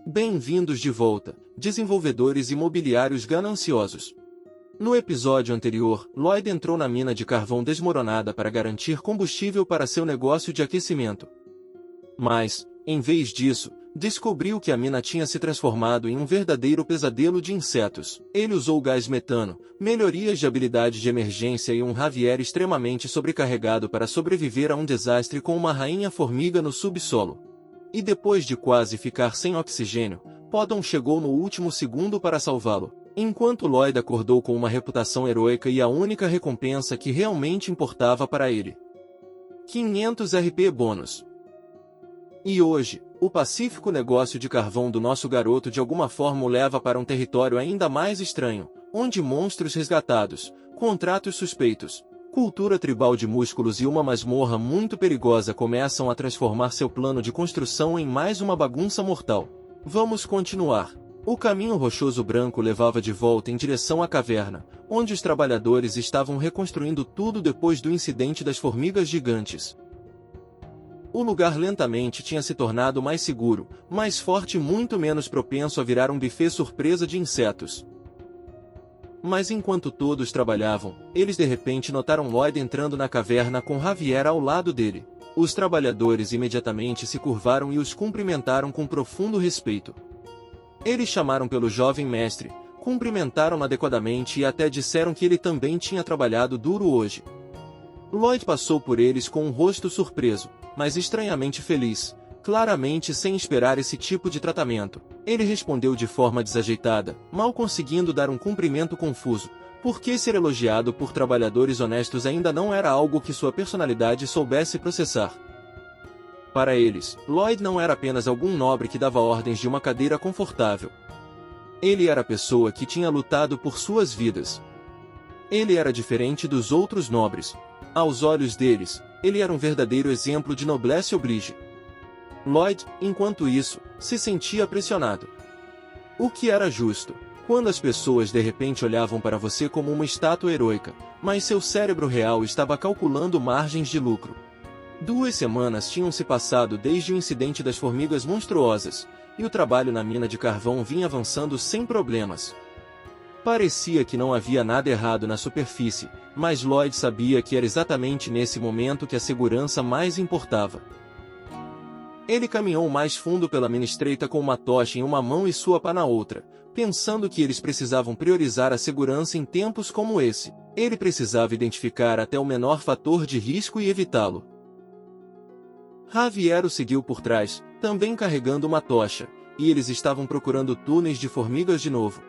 Bem-vindos de volta, desenvolvedores imobiliários gananciosos. No episódio anterior, Lloyd entrou na mina de carvão desmoronada para garantir combustível para seu negócio de aquecimento. Mas, em vez disso, descobriu que a mina tinha se transformado em um verdadeiro pesadelo de insetos. Ele usou gás metano, melhorias de habilidade de emergência e um Javier extremamente sobrecarregado para sobreviver a um desastre com uma rainha formiga no subsolo. E depois de quase ficar sem oxigênio, Poddon chegou no último segundo para salvá-lo, enquanto Lloyd acordou com uma reputação heróica e a única recompensa que realmente importava para ele. 500 RP bônus. E hoje, o pacífico negócio de carvão do nosso garoto de alguma forma o leva para um território ainda mais estranho, onde monstros resgatados, contratos suspeitos, cultura tribal de músculos e uma masmorra muito perigosa começam a transformar seu plano de construção em mais uma bagunça mortal. Vamos continuar. O caminho rochoso branco levava de volta em direção à caverna, onde os trabalhadores estavam reconstruindo tudo depois do incidente das formigas gigantes. O lugar lentamente tinha se tornado mais seguro, mais forte e muito menos propenso a virar um buffet surpresa de insetos. Mas enquanto todos trabalhavam, eles de repente notaram Lloyd entrando na caverna com Javier ao lado dele. Os trabalhadores imediatamente se curvaram e os cumprimentaram com profundo respeito. Eles chamaram pelo jovem mestre, cumprimentaram-no adequadamente e até disseram que ele também tinha trabalhado duro hoje. Lloyd passou por eles com um rosto surpreso, mas estranhamente feliz, claramente sem esperar esse tipo de tratamento. Ele respondeu de forma desajeitada, mal conseguindo dar um cumprimento confuso, porque ser elogiado por trabalhadores honestos ainda não era algo que sua personalidade soubesse processar. Para eles, Lloyd não era apenas algum nobre que dava ordens de uma cadeira confortável. Ele era a pessoa que tinha lutado por suas vidas. Ele era diferente dos outros nobres. Aos olhos deles, ele era um verdadeiro exemplo de noblesse oblige. Lloyd, enquanto isso, se sentia pressionado. O que era justo, quando as pessoas de repente olhavam para você como uma estátua heróica, mas seu cérebro real estava calculando margens de lucro. 2 semanas tinham se passado desde o incidente das formigas monstruosas, e o trabalho na mina de carvão vinha avançando sem problemas. Parecia que não havia nada errado na superfície, mas Lloyd sabia que era exatamente nesse momento que a segurança mais importava. Ele caminhou mais fundo pela mina estreita com uma tocha em uma mão e sua pá na outra, pensando que eles precisavam priorizar a segurança em tempos como esse. Ele precisava identificar até o menor fator de risco e evitá-lo. Javier o seguiu por trás, também carregando uma tocha, e eles estavam procurando túneis de formigas de novo.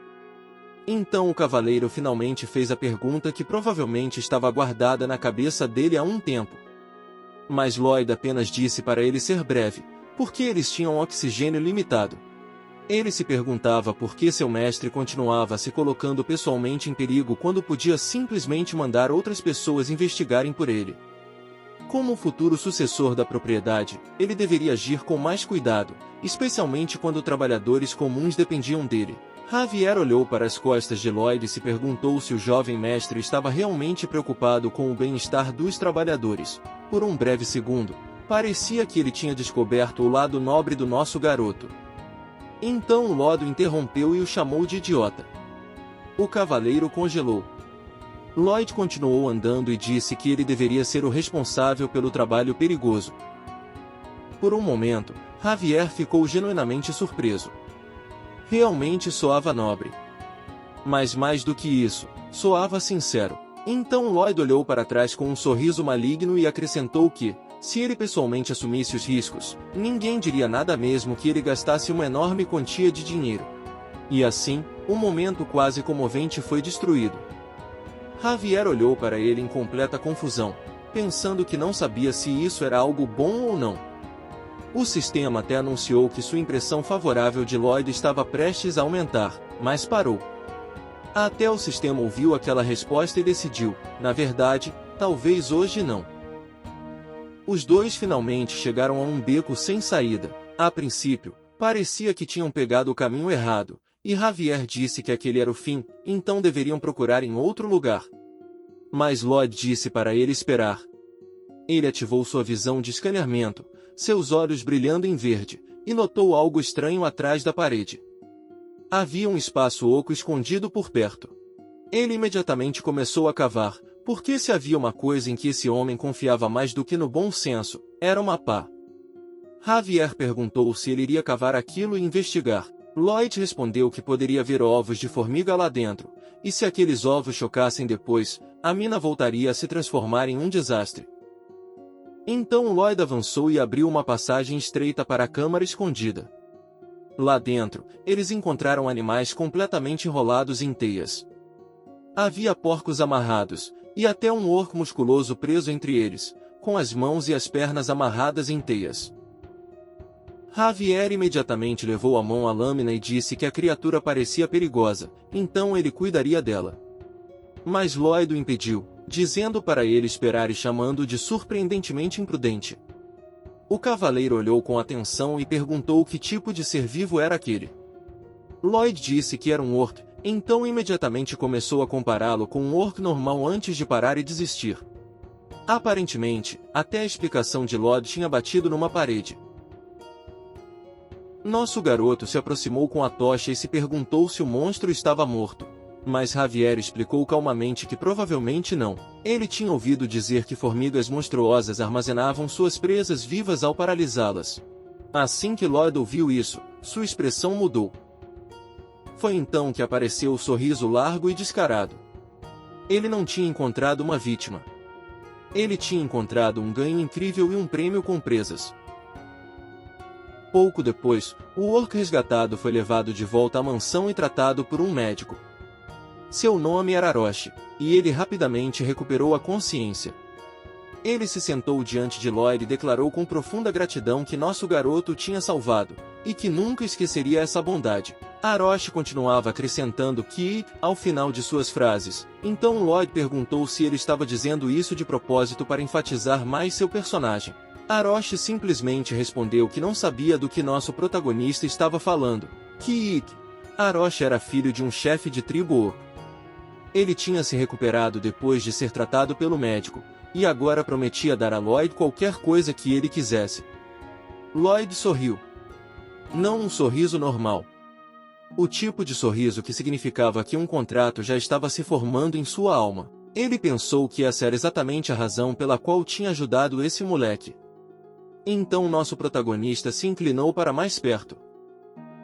Então o cavaleiro finalmente fez a pergunta que provavelmente estava guardada na cabeça dele há um tempo. Mas Lloyd apenas disse para ele ser breve, porque eles tinham oxigênio limitado. Ele se perguntava por que seu mestre continuava se colocando pessoalmente em perigo quando podia simplesmente mandar outras pessoas investigarem por ele. Como o futuro sucessor da propriedade, ele deveria agir com mais cuidado, especialmente quando trabalhadores comuns dependiam dele. Javier olhou para as costas de Lloyd e se perguntou se o jovem mestre estava realmente preocupado com o bem-estar dos trabalhadores. Por um breve segundo, parecia que ele tinha descoberto o lado nobre do nosso garoto. Então Lloyd o interrompeu e o chamou de idiota. O cavaleiro congelou. Lloyd continuou andando e disse que ele deveria ser o responsável pelo trabalho perigoso. Por um momento, Javier ficou genuinamente surpreso. Realmente soava nobre. Mas mais do que isso, soava sincero. Então Lloyd olhou para trás com um sorriso maligno e acrescentou que, se ele pessoalmente assumisse os riscos, ninguém diria nada mesmo que ele gastasse uma enorme quantia de dinheiro. E assim, um momento quase comovente foi destruído. Javier olhou para ele em completa confusão, pensando que não sabia se isso era algo bom ou não. O sistema até anunciou que sua impressão favorável de Lloyd estava prestes a aumentar, mas parou. Até o sistema ouviu aquela resposta e decidiu, na verdade, talvez hoje não. Os dois finalmente chegaram a um beco sem saída. A princípio, parecia que tinham pegado o caminho errado, e Javier disse que aquele era o fim, então deveriam procurar em outro lugar. Mas Lloyd disse para ele esperar. Ele ativou sua visão de escaneamento, seus olhos brilhando em verde, e notou algo estranho atrás da parede. Havia um espaço oco escondido por perto. Ele imediatamente começou a cavar, porque se havia uma coisa em que esse homem confiava mais do que no bom senso, era uma pá. Javier perguntou se ele iria cavar aquilo e investigar. Lloyd respondeu que poderia ver ovos de formiga lá dentro, e se aqueles ovos chocassem depois, a mina voltaria a se transformar em um desastre. Então Lloyd avançou e abriu uma passagem estreita para a câmara escondida. Lá dentro, eles encontraram animais completamente enrolados em teias. Havia porcos amarrados, e até um orco musculoso preso entre eles, com as mãos e as pernas amarradas em teias. Javier imediatamente levou a mão à lâmina e disse que a criatura parecia perigosa, então ele cuidaria dela. Mas Lloyd o impediu, dizendo para ele esperar e chamando-o de surpreendentemente imprudente. O cavaleiro olhou com atenção e perguntou que tipo de ser vivo era aquele. Lloyd disse que era um orc, então imediatamente começou a compará-lo com um orc normal antes de parar e desistir. Aparentemente, até a explicação de Lloyd tinha batido numa parede. Nosso garoto se aproximou com a tocha e se perguntou se o monstro estava morto. Mas Javier explicou calmamente que provavelmente não. Ele tinha ouvido dizer que formigas monstruosas armazenavam suas presas vivas ao paralisá-las. Assim que Lloyd ouviu isso, sua expressão mudou. Foi então que apareceu o sorriso largo e descarado. Ele não tinha encontrado uma vítima. Ele tinha encontrado um ganho incrível e um prêmio com presas. Pouco depois, o orc resgatado foi levado de volta à mansão e tratado por um médico. Seu nome era Aroshi, e ele rapidamente recuperou a consciência. Ele se sentou diante de Lloyd e declarou com profunda gratidão que nosso garoto o tinha salvado, e que nunca esqueceria essa bondade. Aroshi continuava acrescentando que, ao final de suas frases, então Lloyd perguntou se ele estava dizendo isso de propósito para enfatizar mais seu personagem. Aroshi simplesmente respondeu que não sabia do que nosso protagonista estava falando. Que Aroshi era filho de um chefe de tribo. Ele tinha se recuperado depois de ser tratado pelo médico, e agora prometia dar a Lloyd qualquer coisa que ele quisesse. Lloyd sorriu. Não um sorriso normal. O tipo de sorriso que significava que um contrato já estava se formando em sua alma. Ele pensou que essa era exatamente a razão pela qual tinha ajudado esse moleque. Então nosso protagonista se inclinou para mais perto.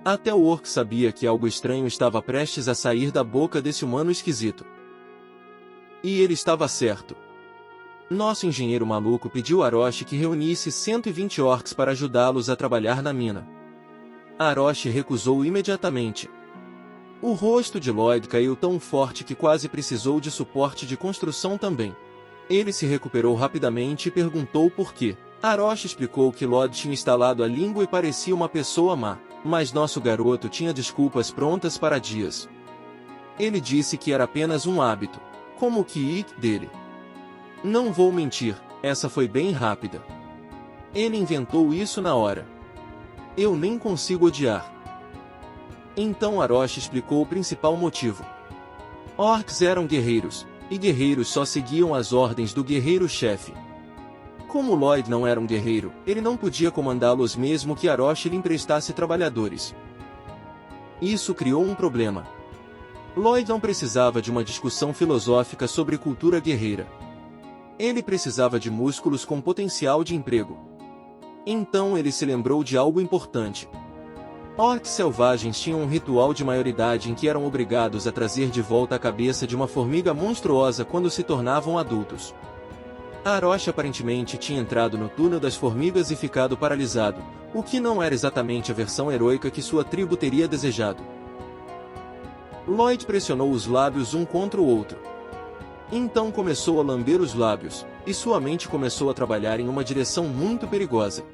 Até o orc sabia que algo estranho estava prestes a sair da boca desse humano esquisito. E ele estava certo. Nosso engenheiro maluco pediu a Aroshi que reunisse 120 orcs para ajudá-los a trabalhar na mina. Aroshi recusou imediatamente. O rosto de Lloyd caiu tão forte que quase precisou de suporte de construção também. Ele se recuperou rapidamente e perguntou por quê. Aroshi explicou que Lloyd tinha instalado a língua e parecia uma pessoa má, mas nosso garoto tinha desculpas prontas para dias. Ele disse que era apenas um hábito, como o que dele. Não vou mentir, essa foi bem rápida. Ele inventou isso na hora. Eu nem consigo odiar. Então Aroshi explicou o principal motivo. Orcs eram guerreiros, e guerreiros só seguiam as ordens do guerreiro-chefe. Como Lloyd não era um guerreiro, ele não podia comandá-los mesmo que Aroshi lhe emprestasse trabalhadores. Isso criou um problema. Lloyd não precisava de uma discussão filosófica sobre cultura guerreira. Ele precisava de músculos com potencial de emprego. Então ele se lembrou de algo importante. Orcs selvagens tinham um ritual de maioridade em que eram obrigados a trazer de volta a cabeça de uma formiga monstruosa quando se tornavam adultos. Aroshi aparentemente tinha entrado no túnel das formigas e ficado paralisado, o que não era exatamente a versão heroica que sua tribo teria desejado. Lloyd pressionou os lábios um contra o outro. Então começou a lamber os lábios, e sua mente começou a trabalhar em uma direção muito perigosa.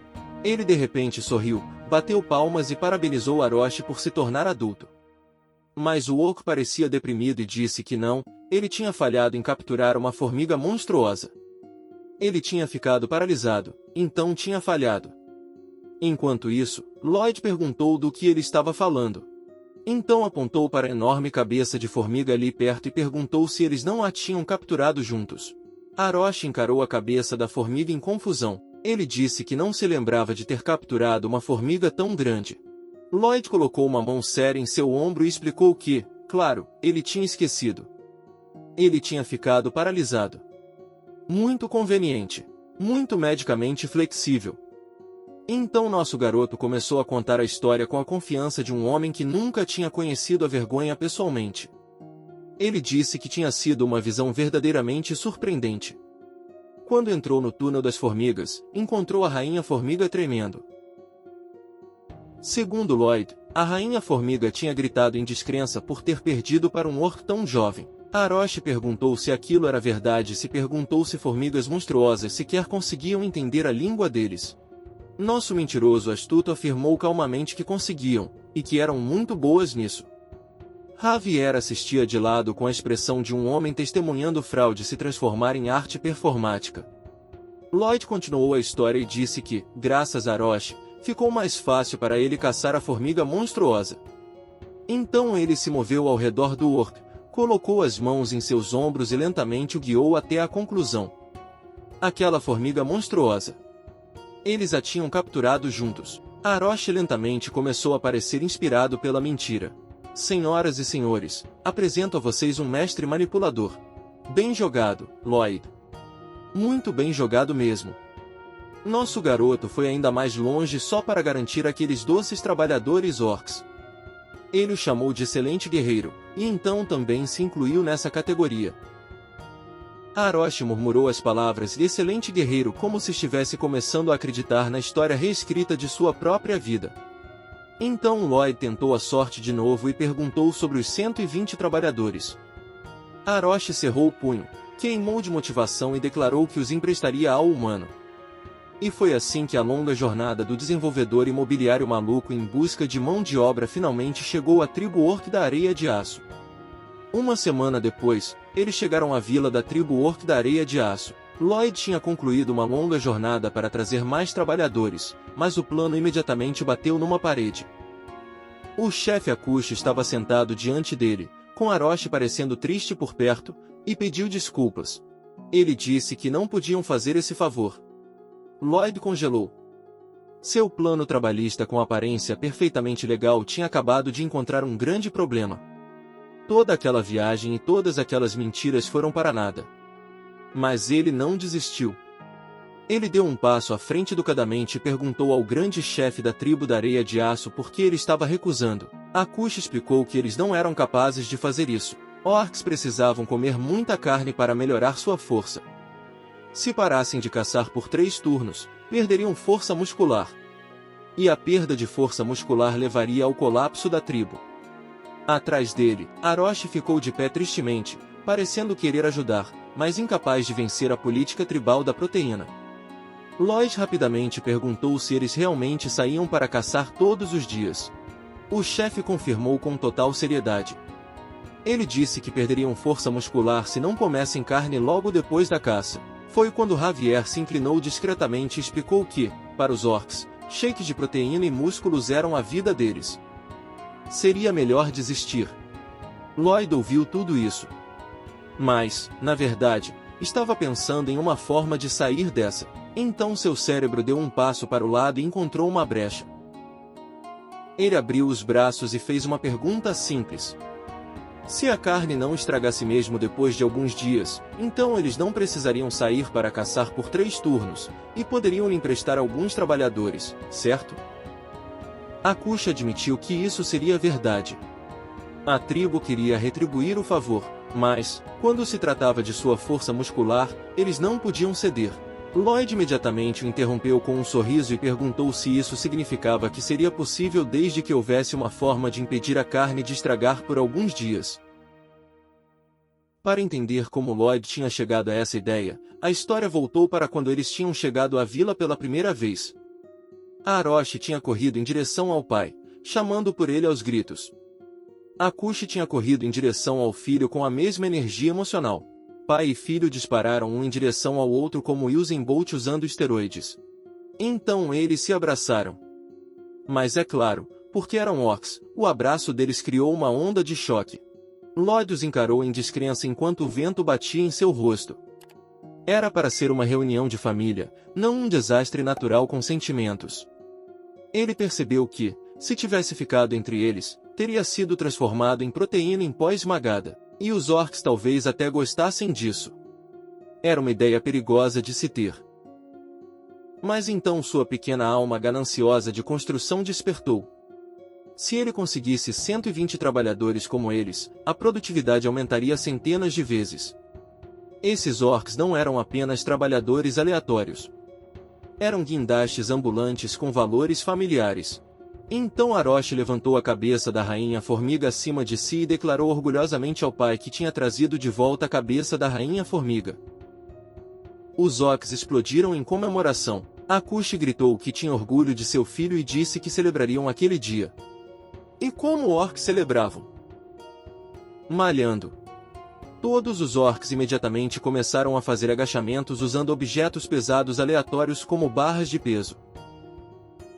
Ele de repente sorriu, bateu palmas e parabenizou Aroshi por se tornar adulto. Mas o orc parecia deprimido e disse que não, ele tinha falhado em capturar uma formiga monstruosa. Ele tinha ficado paralisado, então tinha falhado. Enquanto isso, Lloyd perguntou do que ele estava falando. Então apontou para a enorme cabeça de formiga ali perto e perguntou se eles não a tinham capturado juntos. Aroshi encarou a cabeça da formiga em confusão. Ele disse que não se lembrava de ter capturado uma formiga tão grande. Lloyd colocou uma mão séria em seu ombro e explicou que, claro, ele tinha esquecido. Ele tinha ficado paralisado. Muito conveniente. Muito medicamente flexível. Então nosso garoto começou a contar a história com a confiança de um homem que nunca tinha conhecido a vergonha pessoalmente. Ele disse que tinha sido uma visão verdadeiramente surpreendente. Quando entrou no túnel das formigas, encontrou a rainha formiga tremendo. Segundo Lloyd, a rainha formiga tinha gritado em descrença por ter perdido para um orc tão jovem. Aroshi perguntou se aquilo era verdade e se perguntou se formigas monstruosas sequer conseguiam entender a língua deles. Nosso mentiroso astuto afirmou calmamente que conseguiam, e que eram muito boas nisso. Javier assistia de lado com a expressão de um homem testemunhando fraude se transformar em arte performática. Lloyd continuou a história e disse que, graças a Aroshi, ficou mais fácil para ele caçar a formiga monstruosa. Então ele se moveu ao redor do orc, colocou as mãos em seus ombros e lentamente o guiou até a conclusão. Aquela formiga monstruosa. Eles a tinham capturado juntos. Aroshi lentamente começou a parecer inspirado pela mentira. Senhoras e senhores, apresento a vocês um mestre manipulador. Bem jogado, Lloyd. Muito bem jogado mesmo. Nosso garoto foi ainda mais longe só para garantir aqueles doces trabalhadores orcs. Ele o chamou de excelente guerreiro, e então também se incluiu nessa categoria. Aroshi murmurou as palavras de excelente guerreiro como se estivesse começando a acreditar na história reescrita de sua própria vida. Então Lloyd tentou a sorte de novo e perguntou sobre os 120 trabalhadores. Aroshi cerrou o punho, queimou de motivação e declarou que os emprestaria ao humano. E foi assim que a longa jornada do desenvolvedor imobiliário maluco em busca de mão de obra finalmente chegou à tribo Orc da Areia de Aço. Uma semana depois, eles chegaram à vila da tribo Orc da Areia de Aço. Lloyd tinha concluído uma longa jornada para trazer mais trabalhadores, mas o plano imediatamente bateu numa parede. O chefe Akushi estava sentado diante dele, com Aroshi parecendo triste por perto, e pediu desculpas. Ele disse que não podiam fazer esse favor. Lloyd congelou. Seu plano trabalhista com aparência perfeitamente legal tinha acabado de encontrar um grande problema. Toda aquela viagem e todas aquelas mentiras foram para nada. Mas ele não desistiu. Ele deu um passo à frente educadamente e perguntou ao grande chefe da tribo da Areia de Aço por que ele estava recusando. Akushi explicou que eles não eram capazes de fazer isso. Orcs precisavam comer muita carne para melhorar sua força. Se parassem de caçar por 3 turnos, perderiam força muscular. E a perda de força muscular levaria ao colapso da tribo. Atrás dele, Aroshi ficou de pé tristemente, parecendo querer ajudar, mas incapaz de vencer a política tribal da proteína. Lloyd rapidamente perguntou se eles realmente saíam para caçar todos os dias. O chefe confirmou com total seriedade. Ele disse que perderiam força muscular se não comessem carne logo depois da caça. Foi quando Javier se inclinou discretamente e explicou que, para os orcs, shakes de proteína e músculos eram a vida deles. Seria melhor desistir. Lloyd ouviu tudo isso. Mas, na verdade, estava pensando em uma forma de sair dessa. Então seu cérebro deu um passo para o lado e encontrou uma brecha. Ele abriu os braços e fez uma pergunta simples. Se a carne não estragasse mesmo depois de alguns dias, então eles não precisariam sair para caçar por 3 turnos, e poderiam lhe emprestar alguns trabalhadores, certo? Akushi admitiu que isso seria verdade. A tribo queria retribuir o favor, mas, quando se tratava de sua força muscular, eles não podiam ceder. Lloyd imediatamente o interrompeu com um sorriso e perguntou se isso significava que seria possível desde que houvesse uma forma de impedir a carne de estragar por alguns dias. Para entender como Lloyd tinha chegado a essa ideia, a história voltou para quando eles tinham chegado à vila pela primeira vez. Aroshi tinha corrido em direção ao pai, chamando por ele aos gritos. Akushi tinha corrido em direção ao filho com a mesma energia emocional. Pai e filho dispararam um em direção ao outro como Usain Bolt usando esteroides. Então eles se abraçaram. Mas é claro, porque eram orcs, o abraço deles criou uma onda de choque. Lloyd os encarou em descrença enquanto o vento batia em seu rosto. Era para ser uma reunião de família, não um desastre natural com sentimentos. Ele percebeu que, se tivesse ficado entre eles, teria sido transformado em proteína em pó esmagada, e os orcs talvez até gostassem disso. Era uma ideia perigosa de se ter. Mas então sua pequena alma gananciosa de construção despertou. Se ele conseguisse 120 trabalhadores como eles, a produtividade aumentaria centenas de vezes. Esses orcs não eram apenas trabalhadores aleatórios. Eram guindastes ambulantes com valores familiares. Então Arosh levantou a cabeça da rainha formiga acima de si e declarou orgulhosamente ao pai que tinha trazido de volta a cabeça da rainha formiga. Os orcs explodiram em comemoração. Akushi gritou que tinha orgulho de seu filho e disse que celebrariam aquele dia. E como orcs celebravam? Malhando. Todos os orcs imediatamente começaram a fazer agachamentos usando objetos pesados aleatórios como barras de peso.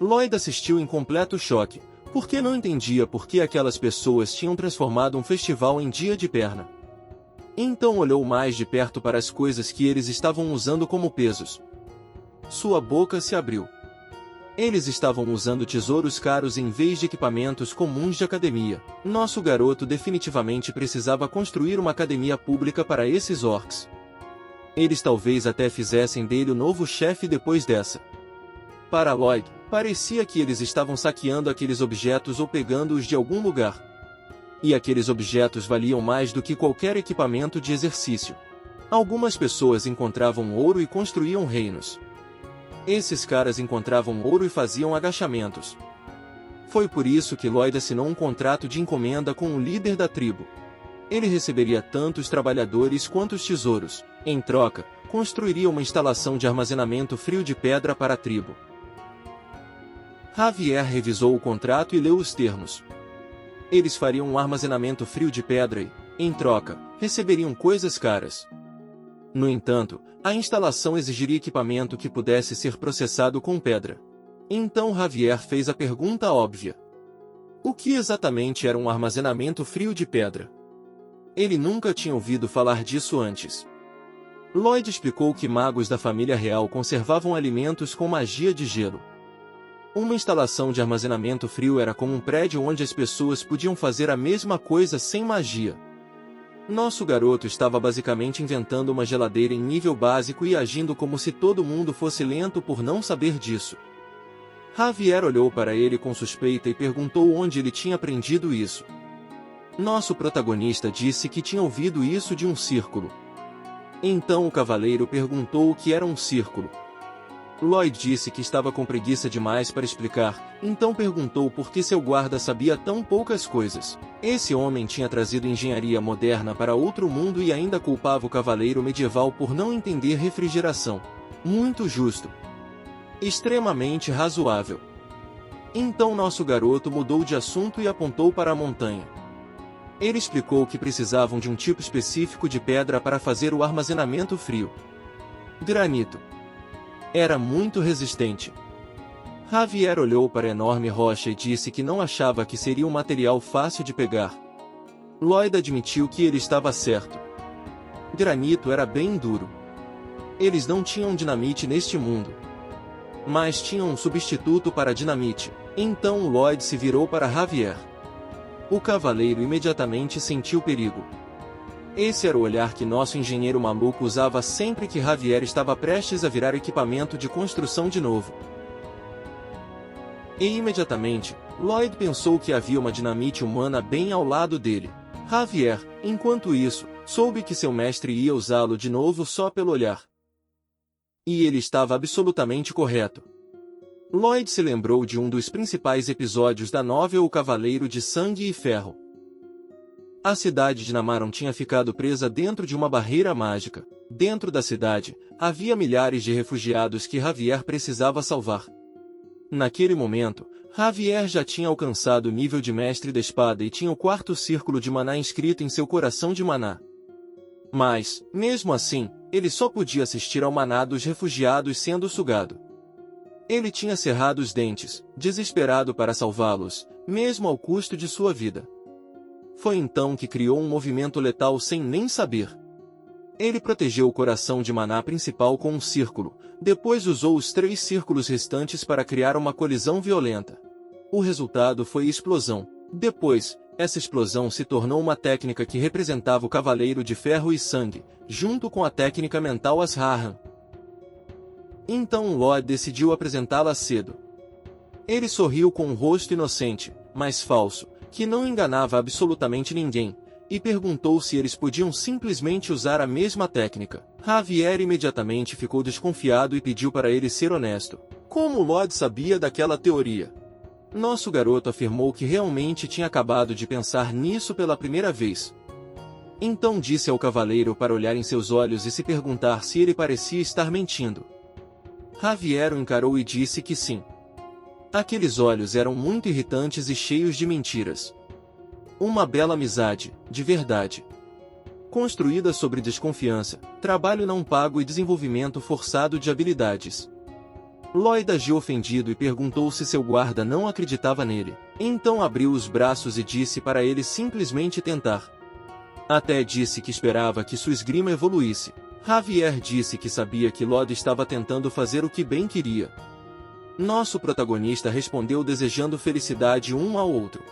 Lloyd assistiu em completo choque, porque não entendia por que aquelas pessoas tinham transformado um festival em dia de perna. Então olhou mais de perto para as coisas que eles estavam usando como pesos. Sua boca se abriu. Eles estavam usando tesouros caros em vez de equipamentos comuns de academia. Nosso garoto definitivamente precisava construir uma academia pública para esses orcs. Eles talvez até fizessem dele o novo chefe depois dessa. Para Lloyd, parecia que eles estavam saqueando aqueles objetos ou pegando-os de algum lugar. E aqueles objetos valiam mais do que qualquer equipamento de exercício. Algumas pessoas encontravam ouro e construíam reinos. Esses caras encontravam ouro e faziam agachamentos. Foi por isso que Lloyd assinou um contrato de encomenda com o líder da tribo. Ele receberia tanto os trabalhadores quanto os tesouros. Em troca, construiria uma instalação de armazenamento frio de pedra para a tribo. Javier revisou o contrato e leu os termos. Eles fariam um armazenamento frio de pedra e, em troca, receberiam coisas caras. No entanto, a instalação exigiria equipamento que pudesse ser processado com pedra. Então Javier fez a pergunta óbvia. O que exatamente era um armazenamento frio de pedra? Ele nunca tinha ouvido falar disso antes. Lloyd explicou que magos da família real conservavam alimentos com magia de gelo. Uma instalação de armazenamento frio era como um prédio onde as pessoas podiam fazer a mesma coisa sem magia. Nosso garoto estava basicamente inventando uma geladeira em nível básico e agindo como se todo mundo fosse lento por não saber disso. Javier olhou para ele com suspeita e perguntou onde ele tinha aprendido isso. Nosso protagonista disse que tinha ouvido isso de um círculo. Então o cavaleiro perguntou o que era um círculo. Lloyd disse que estava com preguiça demais para explicar, então perguntou por que seu guarda sabia tão poucas coisas. Esse homem tinha trazido engenharia moderna para outro mundo e ainda culpava o cavaleiro medieval por não entender refrigeração. Muito justo. Extremamente razoável. Então nosso garoto mudou de assunto e apontou para a montanha. Ele explicou que precisavam de um tipo específico de pedra para fazer o armazenamento frio. Granito. Era muito resistente. Javier olhou para a enorme rocha e disse que não achava que seria um material fácil de pegar. Lloyd admitiu que ele estava certo. Granito era bem duro. Eles não tinham dinamite neste mundo. Mas tinham um substituto para a dinamite. Então Lloyd se virou para Javier. O cavaleiro imediatamente sentiu perigo. Esse era o olhar que nosso engenheiro maluco usava sempre que Javier estava prestes a virar equipamento de construção de novo. E imediatamente, Lloyd pensou que havia uma dinamite humana bem ao lado dele. Javier, enquanto isso, soube que seu mestre ia usá-lo de novo só pelo olhar. E ele estava absolutamente correto. Lloyd se lembrou de um dos principais episódios da novel O Cavaleiro de Sangue e Ferro. A cidade de Namaron tinha ficado presa dentro de uma barreira mágica. Dentro da cidade, havia milhares de refugiados que Javier precisava salvar. Naquele momento, Javier já tinha alcançado o nível de mestre da espada e tinha o quarto círculo de maná inscrito em seu coração de maná. Mas, mesmo assim, ele só podia assistir ao maná dos refugiados sendo sugado. Ele tinha cerrado os dentes, desesperado para salvá-los, mesmo ao custo de sua vida. Foi então que criou um movimento letal sem nem saber. Ele protegeu o coração de maná principal com um círculo, depois usou os 3 círculos restantes para criar uma colisão violenta. O resultado foi explosão. Depois, essa explosão se tornou uma técnica que representava o Cavaleiro de Ferro e Sangue, junto com a técnica mental Ashrahan. Então Lloyd decidiu apresentá-la cedo. Ele sorriu com um rosto inocente, mas falso, que não enganava absolutamente ninguém, e perguntou se eles podiam simplesmente usar a mesma técnica. Javier imediatamente ficou desconfiado e pediu para ele ser honesto. Como Lloyd sabia daquela teoria? Nosso garoto afirmou que realmente tinha acabado de pensar nisso pela primeira vez. Então disse ao cavaleiro para olhar em seus olhos e se perguntar se ele parecia estar mentindo. Javier o encarou e disse que sim. Aqueles olhos eram muito irritantes e cheios de mentiras. Uma bela amizade, de verdade. Construída sobre desconfiança, trabalho não pago e desenvolvimento forçado de habilidades. Lloyd agiu ofendido e perguntou se seu guarda não acreditava nele. Então abriu os braços e disse para ele simplesmente tentar. Até disse que esperava que sua esgrima evoluísse. Javier disse que sabia que Lloyd estava tentando fazer o que bem queria. Nosso protagonista respondeu desejando felicidade um ao outro.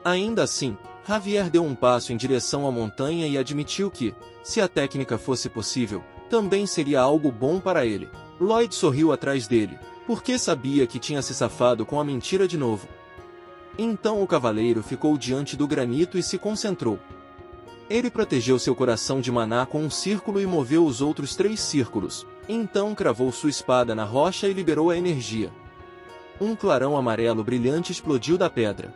Ainda assim, Javier deu um passo em direção à montanha e admitiu que, se a técnica fosse possível, também seria algo bom para ele. Lloyd sorriu atrás dele, porque sabia que tinha se safado com a mentira de novo. Então o cavaleiro ficou diante do granito e se concentrou. Ele protegeu seu coração de maná com um círculo e moveu os outros 3 círculos. Então cravou sua espada na rocha e liberou a energia. Um clarão amarelo brilhante explodiu da pedra.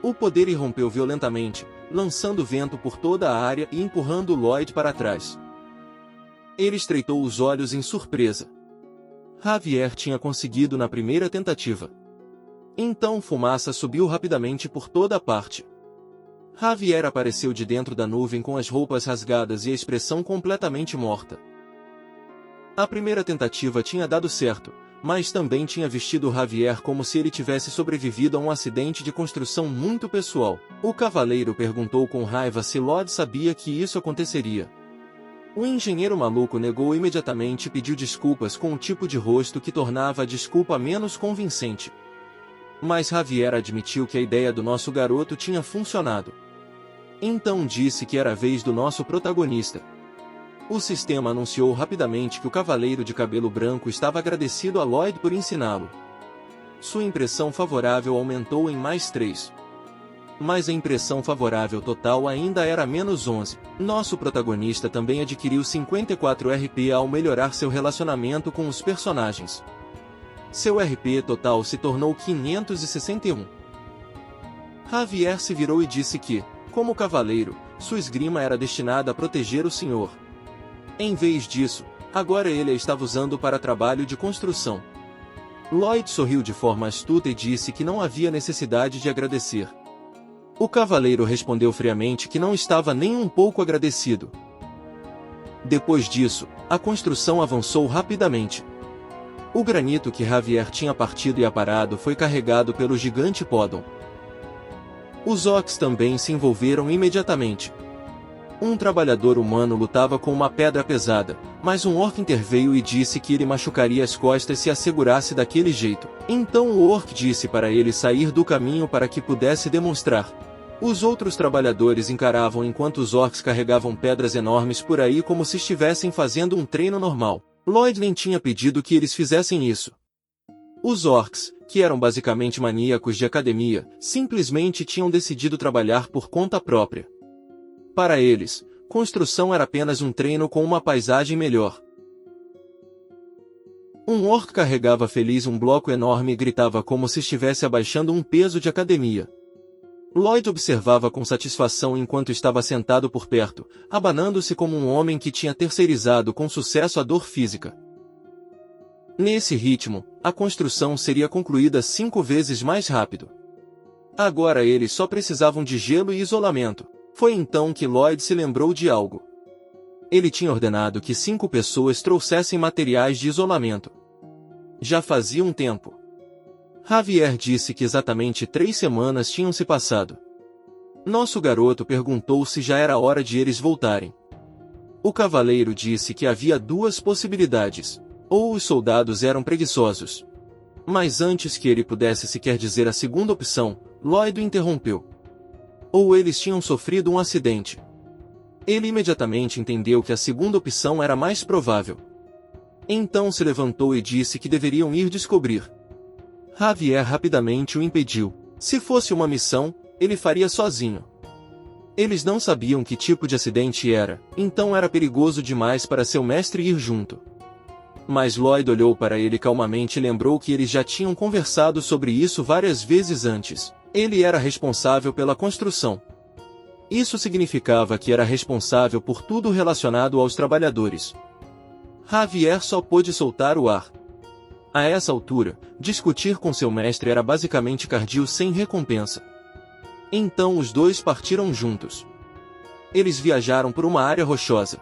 O poder irrompeu violentamente, lançando vento por toda a área e empurrando Lloyd para trás. Ele estreitou os olhos em surpresa. Javier tinha conseguido na primeira tentativa. Então fumaça subiu rapidamente por toda a parte. Javier apareceu de dentro da nuvem com as roupas rasgadas e a expressão completamente morta. A primeira tentativa tinha dado certo, mas também tinha vestido Javier como se ele tivesse sobrevivido a um acidente de construção muito pessoal. O cavaleiro perguntou com raiva se Lloyd sabia que isso aconteceria. O engenheiro maluco negou imediatamente e pediu desculpas com um tipo de rosto que tornava a desculpa menos convincente. Mas Javier admitiu que a ideia do nosso garoto tinha funcionado. Então disse que era a vez do nosso protagonista. O sistema anunciou rapidamente que o cavaleiro de cabelo branco estava agradecido a Lloyd por ensiná-lo. Sua impressão favorável aumentou em mais 3. Mas a impressão favorável total ainda era menos 11. Nosso protagonista também adquiriu 54 RP ao melhorar seu relacionamento com os personagens. Seu RP total se tornou 561. Javier se virou e disse que, como cavaleiro, sua esgrima era destinada a proteger o senhor. Em vez disso, agora ele a estava usando para trabalho de construção. Lloyd sorriu de forma astuta e disse que não havia necessidade de agradecer. O cavaleiro respondeu friamente que não estava nem um pouco agradecido. Depois disso, a construção avançou rapidamente. O granito que Javier tinha partido e aparado foi carregado pelo gigante Podon. Os orcs também se envolveram imediatamente. Um trabalhador humano lutava com uma pedra pesada, mas um orc interveio e disse que ele machucaria as costas se a segurasse daquele jeito. Então o orc disse para ele sair do caminho para que pudesse demonstrar. Os outros trabalhadores encaravam enquanto os orcs carregavam pedras enormes por aí como se estivessem fazendo um treino normal. Lloyd nem tinha pedido que eles fizessem isso. Os orcs, que eram basicamente maníacos de academia, simplesmente tinham decidido trabalhar por conta própria. Para eles, construção era apenas um treino com uma paisagem melhor. Um orc carregava feliz um bloco enorme e gritava como se estivesse abaixando um peso de academia. Lloyd observava com satisfação enquanto estava sentado por perto, abanando-se como um homem que tinha terceirizado com sucesso a dor física. Nesse ritmo, a construção seria concluída 5 vezes mais rápido. Agora eles só precisavam de gelo e isolamento. Foi então que Lloyd se lembrou de algo. Ele tinha ordenado que 5 pessoas trouxessem materiais de isolamento. Já fazia um tempo. Javier disse que exatamente 3 semanas tinham se passado. Nosso garoto perguntou se já era hora de eles voltarem. O cavaleiro disse que havia duas possibilidades. Ou os soldados eram preguiçosos. Mas antes que ele pudesse sequer dizer a segunda opção, Lloyd o interrompeu. Ou eles tinham sofrido um acidente. Ele imediatamente entendeu que a segunda opção era mais provável. Então se levantou e disse que deveriam ir descobrir. Javier rapidamente o impediu. Se fosse uma missão, ele faria sozinho. Eles não sabiam que tipo de acidente era, então era perigoso demais para seu mestre ir junto. Mas Lloyd olhou para ele calmamente e lembrou que eles já tinham conversado sobre isso várias vezes antes. Ele era responsável pela construção. Isso significava que era responsável por tudo relacionado aos trabalhadores. Javier só pôde soltar o ar. A essa altura, discutir com seu mestre era basicamente cardio sem recompensa. Então os dois partiram juntos. Eles viajaram por uma área rochosa.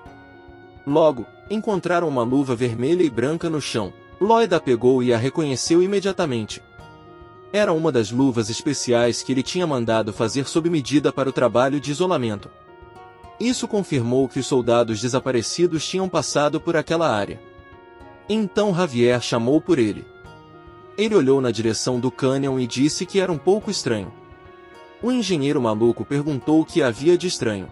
Logo, encontraram uma luva vermelha e branca no chão. Lloyd a pegou e a reconheceu imediatamente. Era uma das luvas especiais que ele tinha mandado fazer sob medida para o trabalho de isolamento. Isso confirmou que os soldados desaparecidos tinham passado por aquela área. Então Javier chamou por ele. Ele olhou na direção do cânion e disse que era um pouco estranho. O engenheiro maluco perguntou o que havia de estranho.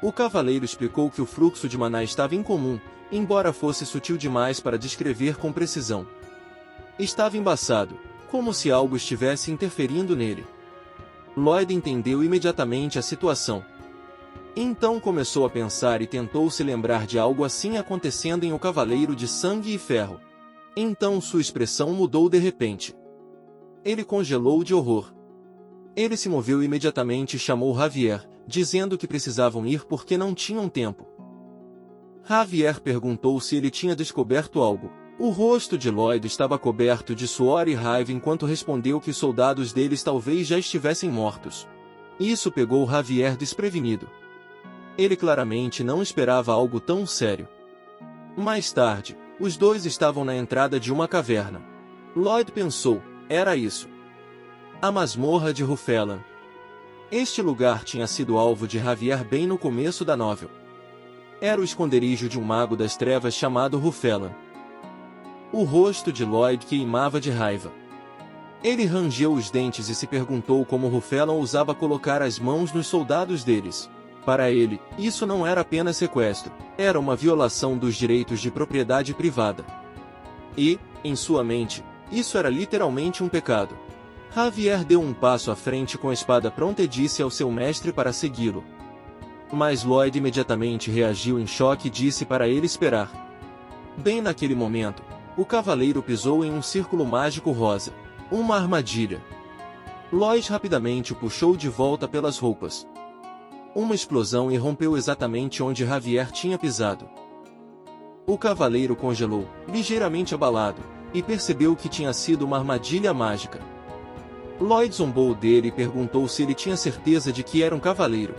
O cavaleiro explicou que o fluxo de maná estava incomum, embora fosse sutil demais para descrever com precisão. Estava embaçado, como se algo estivesse interferindo nele. Lloyd entendeu imediatamente a situação. Então começou a pensar e tentou se lembrar de algo assim acontecendo em O Cavaleiro de Sangue e Ferro. Então sua expressão mudou de repente. Ele congelou de horror. Ele se moveu imediatamente e chamou Javier, dizendo que precisavam ir porque não tinham tempo. Javier perguntou se ele tinha descoberto algo. O rosto de Lloyd estava coberto de suor e raiva enquanto respondeu que os soldados deles talvez já estivessem mortos. Isso pegou Javier desprevenido. Ele claramente não esperava algo tão sério. Mais tarde, os dois estavam na entrada de uma caverna. Lloyd pensou, era isso. A masmorra de Rufelan. Este lugar tinha sido alvo de Javier bem no começo da novel. Era o esconderijo de um mago das trevas chamado Rufelan. O rosto de Lloyd queimava de raiva. Ele rangeu os dentes e se perguntou como Rufelan ousava colocar as mãos nos soldados deles. Para ele, isso não era apenas sequestro, era uma violação dos direitos de propriedade privada. E, em sua mente, isso era literalmente um pecado. Javier deu um passo à frente com a espada pronta e disse ao seu mestre para segui-lo. Mas Lloyd imediatamente reagiu em choque e disse para ele esperar. Bem naquele momento, o cavaleiro pisou em um círculo mágico rosa. Uma armadilha. Lloyd rapidamente o puxou de volta pelas roupas. Uma explosão irrompeu exatamente onde Javier tinha pisado. O cavaleiro congelou, ligeiramente abalado, e percebeu que tinha sido uma armadilha mágica. Lloyd zombou dele e perguntou se ele tinha certeza de que era um cavaleiro.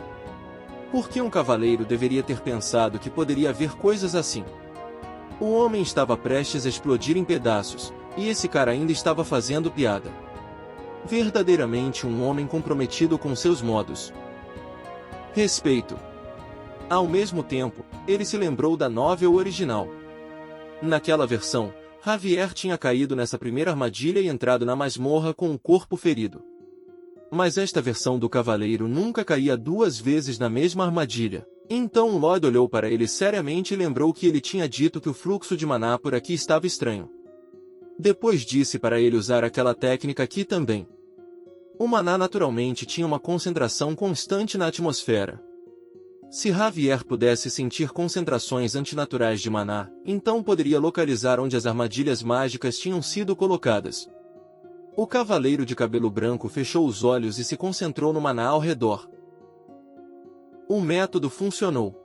Por que um cavaleiro deveria ter pensado que poderia haver coisas assim? O homem estava prestes a explodir em pedaços, e esse cara ainda estava fazendo piada. Verdadeiramente um homem comprometido com seus modos. Respeito. Ao mesmo tempo, ele se lembrou da novel original. Naquela versão, Javier tinha caído nessa primeira armadilha e entrado na masmorra com o corpo ferido. Mas esta versão do cavaleiro nunca caía duas vezes na mesma armadilha. Então Lloyd olhou para ele seriamente e lembrou que ele tinha dito que o fluxo de maná por aqui estava estranho. Depois disse para ele usar aquela técnica aqui também. O maná naturalmente tinha uma concentração constante na atmosfera. Se Javier pudesse sentir concentrações antinaturais de maná, então poderia localizar onde as armadilhas mágicas tinham sido colocadas. O cavaleiro de cabelo branco fechou os olhos e se concentrou no maná ao redor. O método funcionou.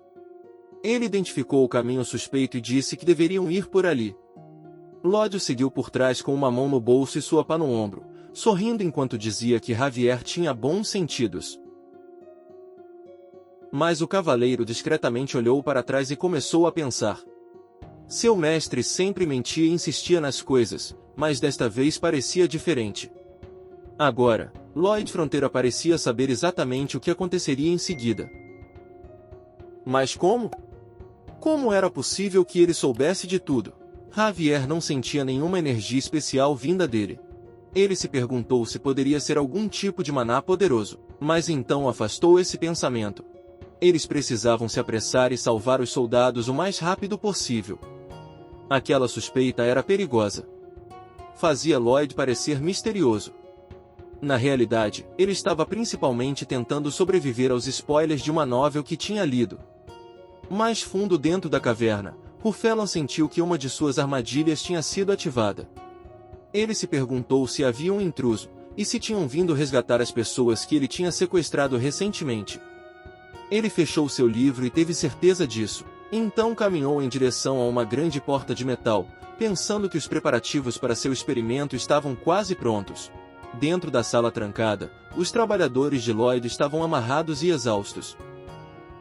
Ele identificou o caminho suspeito e disse que deveriam ir por ali. Lloyd o seguiu por trás com uma mão no bolso e sua pá no ombro, sorrindo enquanto dizia que Javier tinha bons sentidos. Mas o cavaleiro discretamente olhou para trás e começou a pensar. Seu mestre sempre mentia e insistia nas coisas, mas desta vez parecia diferente. Agora, Lloyd Fronteira parecia saber exatamente o que aconteceria em seguida. Mas como? Como era possível que ele soubesse de tudo? Javier não sentia nenhuma energia especial vinda dele. Ele se perguntou se poderia ser algum tipo de maná poderoso, mas então afastou esse pensamento. Eles precisavam se apressar e salvar os soldados o mais rápido possível. Aquela suspeita era perigosa. Fazia Lloyd parecer misterioso. Na realidade, ele estava principalmente tentando sobreviver aos spoilers de uma novel que tinha lido. Mais fundo dentro da caverna, Rufelan sentiu que uma de suas armadilhas tinha sido ativada. Ele se perguntou se havia um intruso, e se tinham vindo resgatar as pessoas que ele tinha sequestrado recentemente. Ele fechou seu livro e teve certeza disso. Então caminhou em direção a uma grande porta de metal, pensando que os preparativos para seu experimento estavam quase prontos. Dentro da sala trancada, os trabalhadores de Lloyd estavam amarrados e exaustos.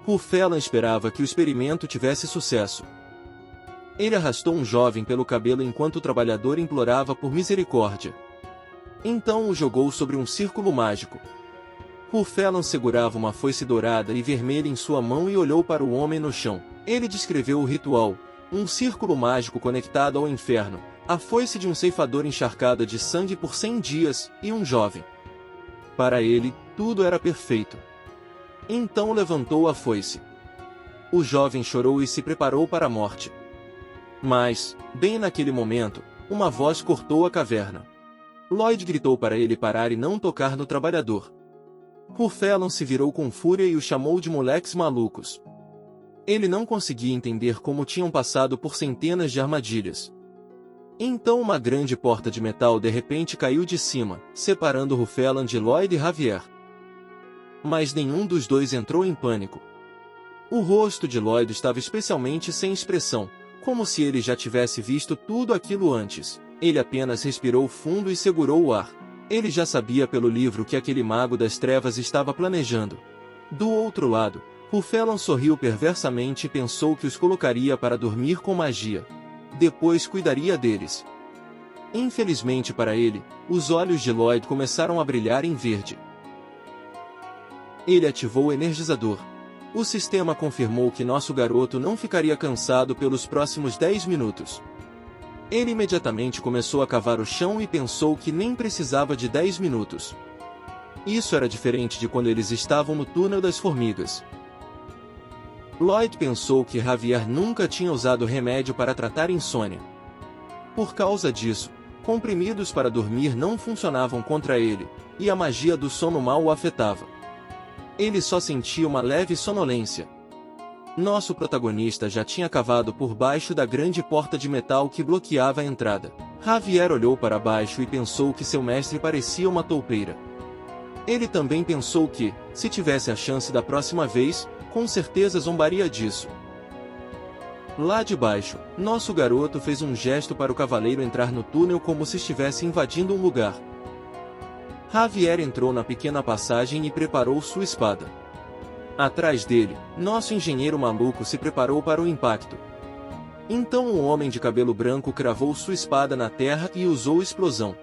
Rufelan esperava que o experimento tivesse sucesso. Ele arrastou um jovem pelo cabelo enquanto o trabalhador implorava por misericórdia. Então o jogou sobre um círculo mágico. Rufelan segurava uma foice dourada e vermelha em sua mão e olhou para o homem no chão. Ele descreveu o ritual, um círculo mágico conectado ao inferno, a foice de um ceifador encharcada de sangue por 100 dias, e um jovem. Para ele, tudo era perfeito. Então levantou a foice. O jovem chorou e se preparou para a morte. Mas, bem naquele momento, uma voz cortou a caverna. Lloyd gritou para ele parar e não tocar no trabalhador. Rufelan se virou com fúria e o chamou de moleques malucos. Ele não conseguia entender como tinham passado por centenas de armadilhas. Então uma grande porta de metal de repente caiu de cima, separando Rufelan de Lloyd e Javier. Mas nenhum dos dois entrou em pânico. O rosto de Lloyd estava especialmente sem expressão, como se ele já tivesse visto tudo aquilo antes. Ele apenas respirou fundo e segurou o ar. Ele já sabia pelo livro que aquele mago das trevas estava planejando. Do outro lado, Rufelan sorriu perversamente e pensou que os colocaria para dormir com magia. Depois cuidaria deles. Infelizmente para ele, os olhos de Lloyd começaram a brilhar em verde. Ele ativou o energizador. O sistema confirmou que nosso garoto não ficaria cansado pelos próximos 10 minutos. Ele imediatamente começou a cavar o chão e pensou que nem precisava de 10 minutos. Isso era diferente de quando eles estavam no túnel das formigas. Lloyd pensou que Javier nunca tinha usado remédio para tratar insônia. Por causa disso, comprimidos para dormir não funcionavam contra ele, e a magia do sono mal o afetava. Ele só sentia uma leve sonolência. Nosso protagonista já tinha cavado por baixo da grande porta de metal que bloqueava a entrada. Javier olhou para baixo e pensou que seu mestre parecia uma toupeira. Ele também pensou que, se tivesse a chance da próxima vez, com certeza zombaria disso. Lá de baixo, nosso garoto fez um gesto para o cavaleiro entrar no túnel como se estivesse invadindo um lugar. Javier entrou na pequena passagem e preparou sua espada. Atrás dele, nosso engenheiro maluco se preparou para o impacto. Então um homem de cabelo branco cravou sua espada na terra e usou explosão.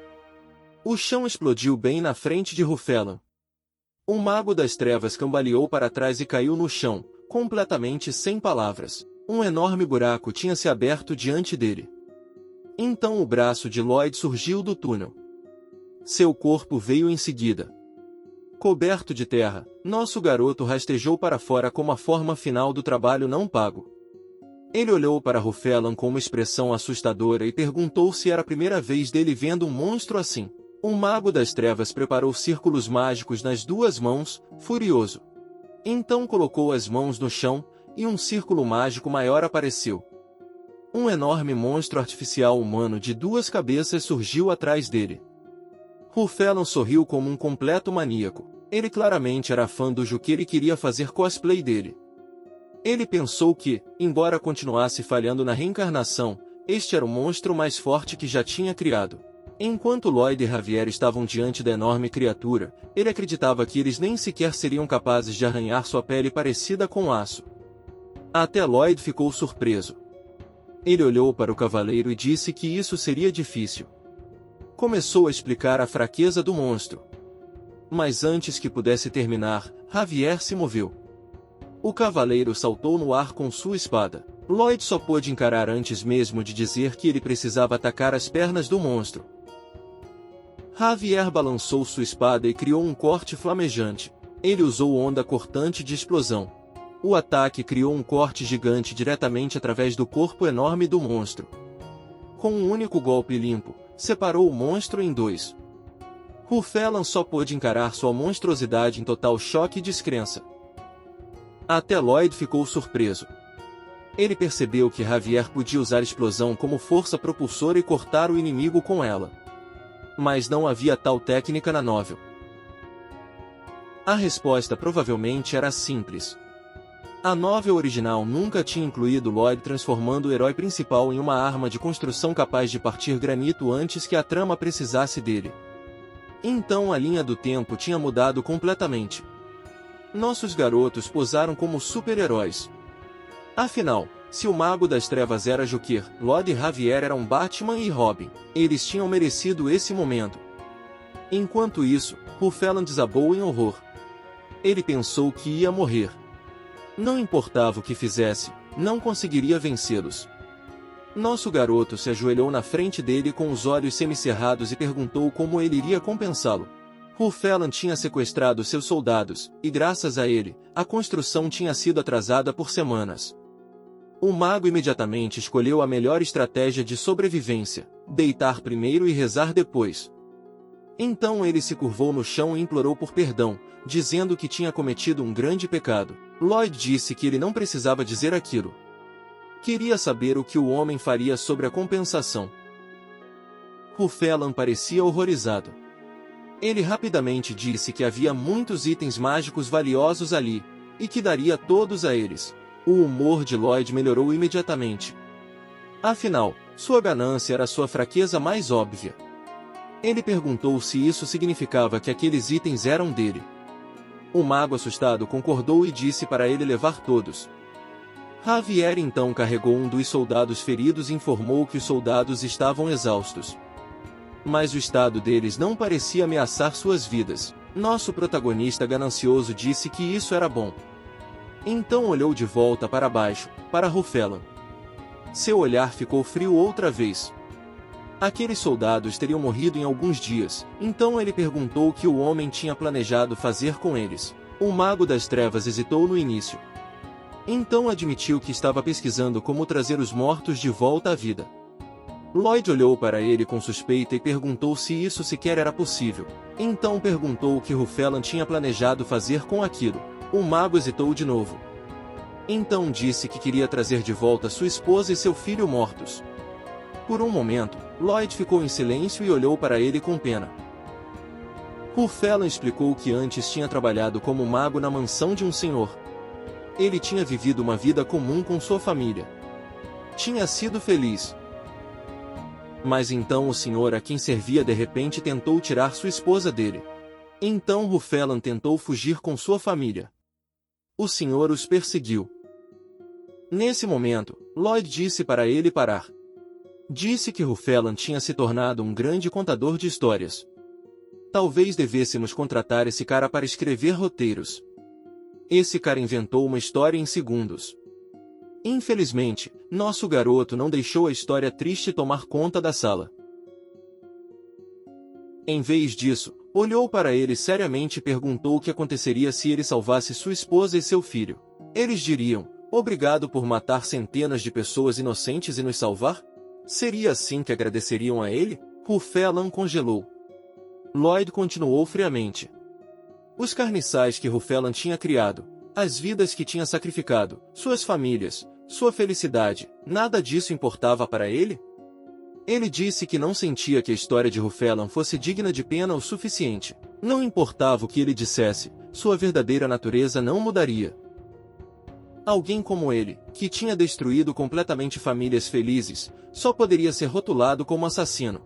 O chão explodiu bem na frente de Rufelan. O mago das trevas cambaleou para trás e caiu no chão, completamente sem palavras. Um enorme buraco tinha se aberto diante dele. Então o braço de Lloyd surgiu do túnel. Seu corpo veio em seguida. Coberto de terra, nosso garoto rastejou para fora como a forma final do trabalho não pago. Ele olhou para Rufelan com uma expressão assustadora e perguntou se era a primeira vez dele vendo um monstro assim. O mago das trevas preparou círculos mágicos nas duas mãos, furioso. Então colocou as mãos no chão, e um círculo mágico maior apareceu. Um enorme monstro artificial humano de duas cabeças surgiu atrás dele. Rufelan sorriu como um completo maníaco. Ele claramente era fã do Juqueiro e queria fazer cosplay dele. Ele pensou que, embora continuasse falhando na reencarnação, este era o monstro mais forte que já tinha criado. Enquanto Lloyd e Javier estavam diante da enorme criatura, ele acreditava que eles nem sequer seriam capazes de arranhar sua pele parecida com aço. Até Lloyd ficou surpreso. Ele olhou para o cavaleiro e disse que isso seria difícil. Começou a explicar a fraqueza do monstro. Mas antes que pudesse terminar, Javier se moveu. O cavaleiro saltou no ar com sua espada. Lloyd só pôde encarar antes mesmo de dizer que ele precisava atacar as pernas do monstro. Javier balançou sua espada e criou um corte flamejante. Ele usou onda cortante de explosão. O ataque criou um corte gigante diretamente através do corpo enorme do monstro. Com um único golpe limpo, separou o monstro em dois. Rufelan só pôde encarar sua monstruosidade em total choque e descrença. Até Lloyd ficou surpreso. Ele percebeu que Javier podia usar explosão como força propulsora e cortar o inimigo com ela. Mas não havia tal técnica na novel. A resposta provavelmente era simples. A novel original nunca tinha incluído Lloyd transformando o herói principal em uma arma de construção capaz de partir granito antes que a trama precisasse dele. Então a linha do tempo tinha mudado completamente. Nossos garotos posaram como super-heróis. Afinal, se o Mago das Trevas era Joker, Lloyd e Javier eram Batman e Robin. Eles tinham merecido esse momento. Enquanto isso, Rufelan desabou em horror. Ele pensou que ia morrer. Não importava o que fizesse, não conseguiria vencê-los. Nosso garoto se ajoelhou na frente dele com os olhos semicerrados e perguntou como ele iria compensá-lo. Rufelan tinha sequestrado seus soldados, e graças a ele, a construção tinha sido atrasada por semanas. O mago imediatamente escolheu a melhor estratégia de sobrevivência: deitar primeiro e rezar depois. Então ele se curvou no chão e implorou por perdão, dizendo que tinha cometido um grande pecado. Lloyd disse que ele não precisava dizer aquilo. Queria saber o que o homem faria sobre a compensação. Rufelan parecia horrorizado. Ele rapidamente disse que havia muitos itens mágicos valiosos ali, e que daria todos a eles. O humor de Lloyd melhorou imediatamente. Afinal, sua ganância era sua fraqueza mais óbvia. Ele perguntou se isso significava que aqueles itens eram dele. O mago assustado concordou e disse para ele levar todos. Javier então carregou um dos soldados feridos e informou que os soldados estavam exaustos. Mas o estado deles não parecia ameaçar suas vidas. Nosso protagonista ganancioso disse que isso era bom. Então olhou de volta para baixo, para Rufelan. Seu olhar ficou frio outra vez. Aqueles soldados teriam morrido em alguns dias, então ele perguntou o que o homem tinha planejado fazer com eles. O Mago das Trevas hesitou no início. Então admitiu que estava pesquisando como trazer os mortos de volta à vida. Lloyd olhou para ele com suspeita e perguntou se isso sequer era possível. Então perguntou o que Rufelan tinha planejado fazer com aquilo. O mago hesitou de novo. Então disse que queria trazer de volta sua esposa e seu filho mortos. Por um momento, Lloyd ficou em silêncio e olhou para ele com pena. Rufelan explicou que antes tinha trabalhado como mago na mansão de um senhor. Ele tinha vivido uma vida comum com sua família. Tinha sido feliz. Mas então o senhor a quem servia de repente tentou tirar sua esposa dele. Então Rufelan tentou fugir com sua família. O senhor os perseguiu. Nesse momento, Lloyd disse para ele parar. Disse que Rufelan tinha se tornado um grande contador de histórias. Talvez devêssemos contratar esse cara para escrever roteiros. Esse cara inventou uma história em segundos. Infelizmente, nosso garoto não deixou a história triste tomar conta da sala. Em vez disso, olhou para ele seriamente e perguntou o que aconteceria se ele salvasse sua esposa e seu filho. Eles diriam: obrigado por matar centenas de pessoas inocentes e nos salvar? Seria assim que agradeceriam a ele? Rufelan congelou. Lloyd continuou friamente. Os carniçais que Rufelan tinha criado, as vidas que tinha sacrificado, suas famílias, sua felicidade, nada disso importava para ele? Ele disse que não sentia que a história de Rufelan fosse digna de pena o suficiente. Não importava o que ele dissesse, sua verdadeira natureza não mudaria. Alguém como ele, que tinha destruído completamente famílias felizes, só poderia ser rotulado como assassino.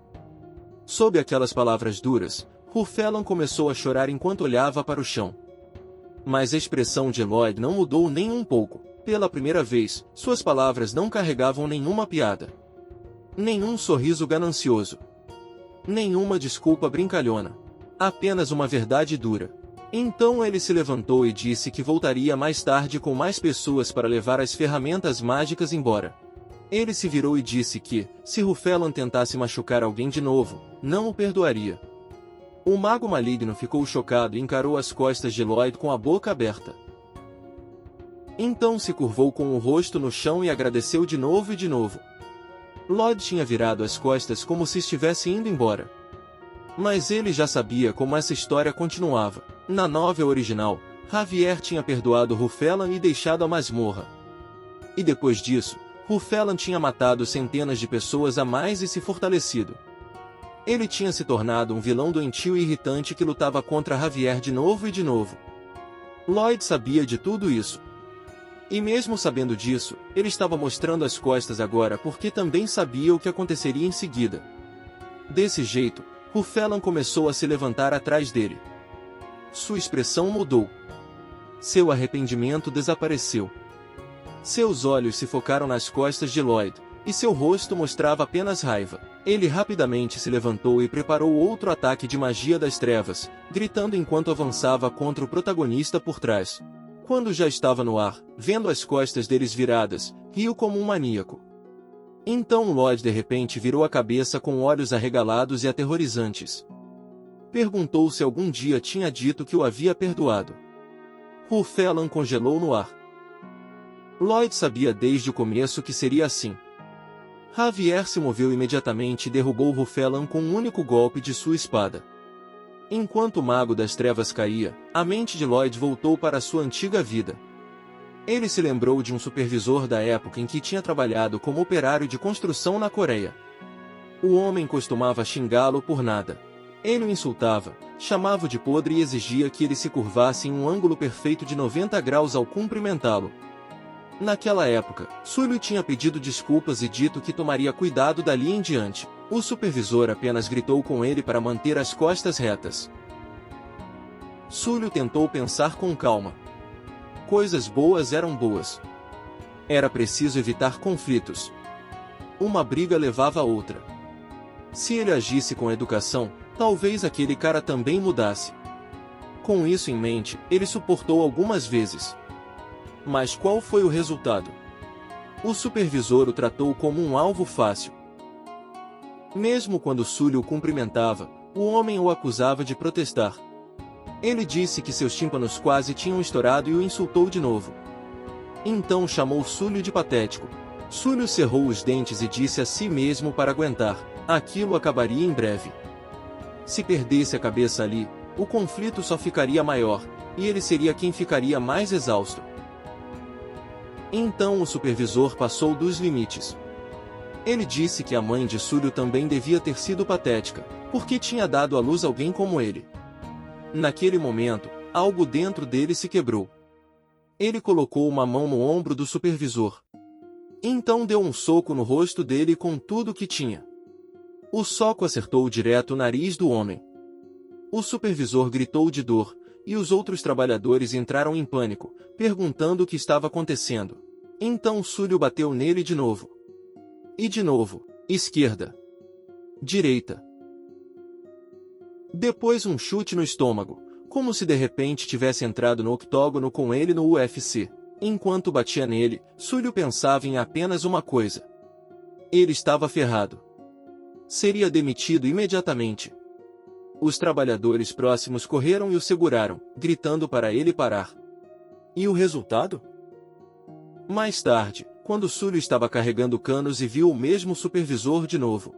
Sob aquelas palavras duras, Rufelan começou a chorar enquanto olhava para o chão. Mas a expressão de Lloyd não mudou nem um pouco. Pela primeira vez, suas palavras não carregavam nenhuma piada. Nenhum sorriso ganancioso. Nenhuma desculpa brincalhona. Apenas uma verdade dura. Então ele se levantou e disse que voltaria mais tarde com mais pessoas para levar as ferramentas mágicas embora. Ele se virou e disse que, se Rufelan tentasse machucar alguém de novo, não o perdoaria. O mago maligno ficou chocado e encarou as costas de Lloyd com a boca aberta. Então se curvou com o rosto no chão e agradeceu de novo e de novo. Lloyd tinha virado as costas como se estivesse indo embora. Mas ele já sabia como essa história continuava. Na novel original, Javier tinha perdoado Rufelan e deixado a masmorra. E depois disso, Rufelan tinha matado centenas de pessoas a mais e se fortalecido. Ele tinha se tornado um vilão doentio e irritante que lutava contra Javier de novo e de novo. Lloyd sabia de tudo isso. E mesmo sabendo disso, ele estava mostrando as costas agora porque também sabia o que aconteceria em seguida. Desse jeito, Rufelan começou a se levantar atrás dele. Sua expressão mudou. Seu arrependimento desapareceu. Seus olhos se focaram nas costas de Lloyd, e seu rosto mostrava apenas raiva. Ele rapidamente se levantou e preparou outro ataque de magia das trevas, gritando enquanto avançava contra o protagonista por trás. Quando já estava no ar, vendo as costas deles viradas, riu como um maníaco. Então Lloyd de repente virou a cabeça com olhos arregalados e aterrorizantes. Perguntou se algum dia tinha dito que o havia perdoado. Rufelan congelou no ar. Lloyd sabia desde o começo que seria assim. Javier se moveu imediatamente e derrubou Rufelan com um único golpe de sua espada. Enquanto o Mago das Trevas caía, a mente de Lloyd voltou para sua antiga vida. Ele se lembrou de um supervisor da época em que tinha trabalhado como operário de construção na Coreia. O homem costumava xingá-lo por nada. Ele o insultava, chamava-o de podre e exigia que ele se curvasse em um ângulo perfeito de 90 graus ao cumprimentá-lo. Naquela época, Sully tinha pedido desculpas e dito que tomaria cuidado dali em diante. O supervisor apenas gritou com ele para manter as costas retas. Sully tentou pensar com calma. Coisas boas eram boas. Era preciso evitar conflitos. Uma briga levava a outra. Se ele agisse com educação, talvez aquele cara também mudasse. Com isso em mente, ele suportou algumas vezes. Mas qual foi o resultado? O supervisor o tratou como um alvo fácil. Mesmo quando Sully o cumprimentava, o homem o acusava de protestar. Ele disse que seus tímpanos quase tinham estourado e o insultou de novo. Então chamou Sully de patético. Sully cerrou os dentes e disse a si mesmo para aguentar. Aquilo acabaria em breve. Se perdesse a cabeça ali, o conflito só ficaria maior, e ele seria quem ficaria mais exausto. Então o supervisor passou dos limites. Ele disse que a mãe de Sully também devia ter sido patética, porque tinha dado à luz alguém como ele. Naquele momento, algo dentro dele se quebrou. Ele colocou uma mão no ombro do supervisor. Então deu um soco no rosto dele com tudo o que tinha. O soco acertou direto o nariz do homem. O supervisor gritou de dor, e os outros trabalhadores entraram em pânico, perguntando o que estava acontecendo. Então Sully bateu nele de novo. E de novo, esquerda. Direita. Depois um chute no estômago, como se de repente tivesse entrado no octógono com ele no UFC. Enquanto batia nele, Sully pensava em apenas uma coisa. Ele estava ferrado. Seria demitido imediatamente. Os trabalhadores próximos correram e o seguraram, gritando para ele parar. E o resultado? Mais tarde, quando Sully estava carregando canos e viu o mesmo supervisor de novo.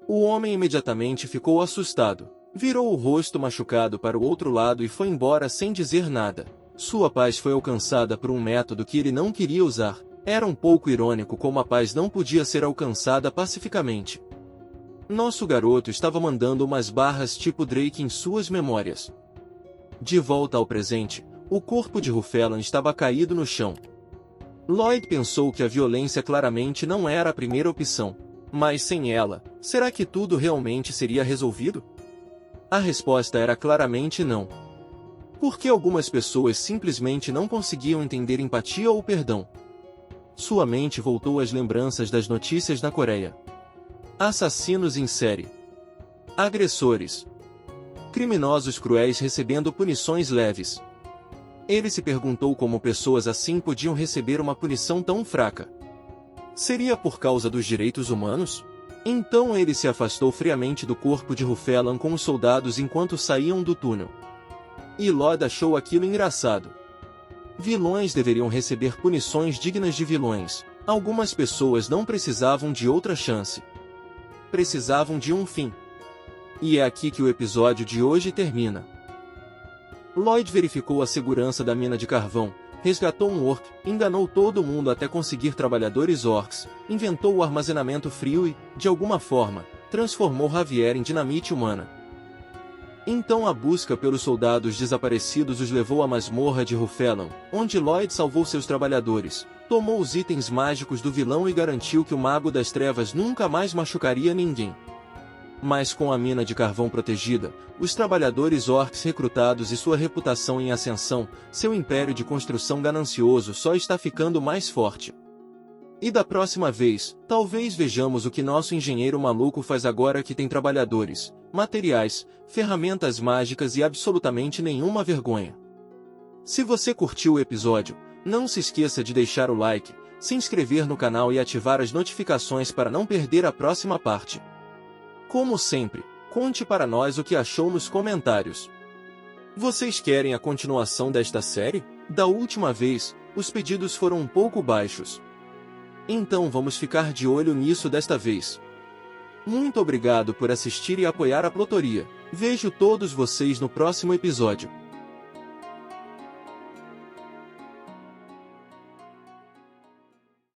O homem imediatamente ficou assustado, virou o rosto machucado para o outro lado e foi embora sem dizer nada. Sua paz foi alcançada por um método que ele não queria usar. Era um pouco irônico como a paz não podia ser alcançada pacificamente. Nosso garoto estava mandando umas barras tipo Drake em suas memórias. De volta ao presente, o corpo de Rufelan estava caído no chão. Lloyd pensou que a violência claramente não era a primeira opção. Mas sem ela, será que tudo realmente seria resolvido? A resposta era claramente não. Porque algumas pessoas simplesmente não conseguiam entender empatia ou perdão. Sua mente voltou às lembranças das notícias na Coreia. Assassinos em série. Agressores. criminosos cruéis recebendo punições leves. Ele se perguntou como pessoas assim podiam receber uma punição tão fraca. Seria por causa dos direitos humanos? Então ele se afastou friamente do corpo de Rufelan com os soldados enquanto saíam do túnel. E Lloyd achou aquilo engraçado. Vilões deveriam receber punições dignas de vilões. Algumas pessoas não precisavam de outra chance. Precisavam de um fim. E é aqui que o episódio de hoje termina. Lloyd verificou a segurança da mina de carvão, resgatou um orc, enganou todo mundo até conseguir trabalhadores orcs, inventou o armazenamento frio e, de alguma forma, transformou Javier em dinamite humana. Então a busca pelos soldados desaparecidos os levou à masmorra de Rufelan, onde Lloyd salvou seus trabalhadores, tomou os itens mágicos do vilão e garantiu que o Mago das Trevas nunca mais machucaria ninguém. Mas com a mina de carvão protegida, os trabalhadores orcs recrutados e sua reputação em ascensão, seu império de construção ganancioso só está ficando mais forte. E da próxima vez, talvez vejamos o que nosso engenheiro maluco faz agora que tem trabalhadores, materiais, ferramentas mágicas e absolutamente nenhuma vergonha. Se você curtiu o episódio, não se esqueça de deixar o like, se inscrever no canal e ativar as notificações para não perder a próxima parte. Como sempre, conte para nós o que achou nos comentários. Vocês querem a continuação desta série? Da última vez, os pedidos foram um pouco baixos. Então vamos ficar de olho nisso desta vez. Muito obrigado por assistir e apoiar a Plotoria. Vejo todos vocês no próximo episódio.